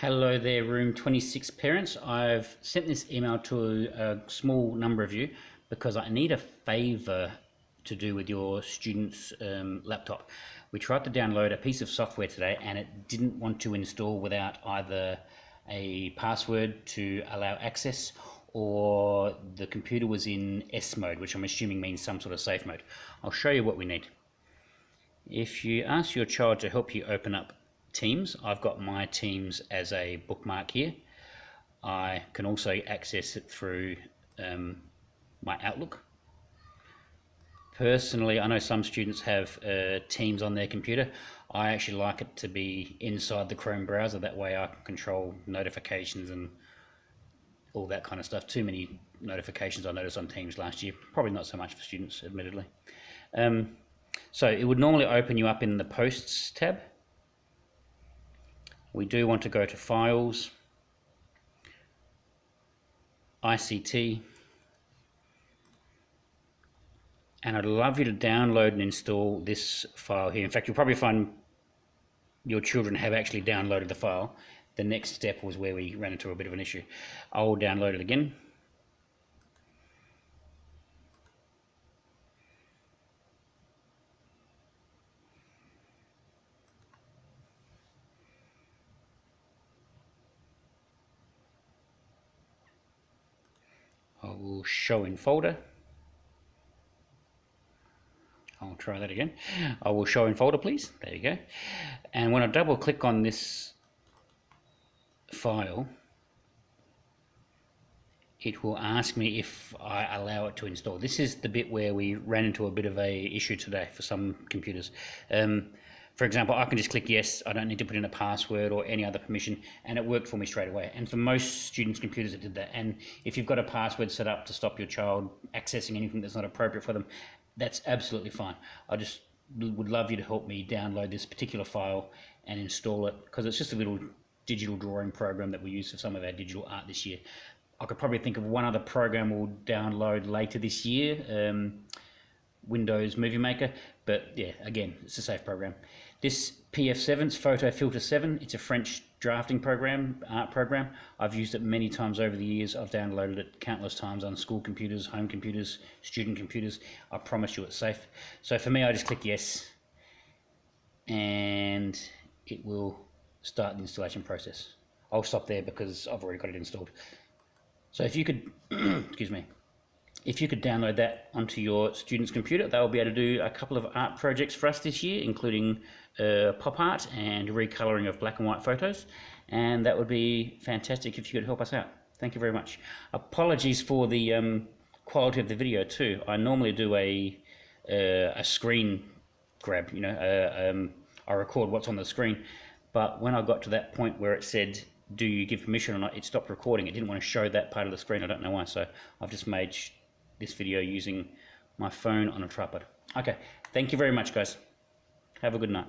Hello there, room 26 parents. I've sent this email to a small number of you because I need a favour to do with your student's laptop. We tried to download a piece of software today and it didn't want to install without either a password to allow access or the computer was in S mode, which I'm assuming means some sort of safe mode. I'll show you what we need. If you ask your child to help you open up Teams, I've got my Teams as a bookmark here. I can also access it through my Outlook. Personally, I know some students have Teams on their computer. I actually like it to be inside the Chrome browser. That way I can control notifications and all that kind of stuff. Too many notifications I noticed on Teams last year. Probably not so much for students, admittedly. So it would normally open you up in the Posts tab. We do want to go to Files, ICT, and I'd love you to download and install this file here. In fact, you'll probably find your children have actually downloaded the file. The next step was where we ran into a bit of an issue. I'll download it again. I will show in folder. I'll try that again. I will show in folder, please. There you go. And when I double click on this file, it will ask me if I allow it to install. This is the bit where we ran into a bit of a issue today for some computers. For example, I can just click yes. I don't need to put in a password or any other permission, and it worked for me straight away. And for most students' computers, it did that. And if you've got a password set up to stop your child accessing anything that's not appropriate for them, that's absolutely fine. I just would love you to help me download this particular file and install it, because it's just a little digital drawing program that we use for some of our digital art this year. I could probably think of one other program we'll download later this year, Windows Movie Maker, but yeah, again, it's a safe program. This PF7, it's Photo Filter 7, it's a French drafting program, art program. I've used it many times over the years. I've downloaded it countless times on school computers, home computers, student computers. I promise you it's safe. So for me, I just click yes, and it will start the installation process. I'll stop there because I've already got it installed. So if you could, excuse me, if you could download that onto your student's computer, they'll be able to do a couple of art projects for us this year, including pop art and recoloring of black and white photos. And that would be fantastic if you could help us out. Thank you very much. Apologies for the quality of the video too. I normally do a screen grab, you know, I record what's on the screen. But when I got to that point where it said, do you give permission or not, it stopped recording. It didn't want to show that part of the screen. I don't know why. So I've just made this video using my phone on a tripod. Okay, thank you very much, guys. Have a good night.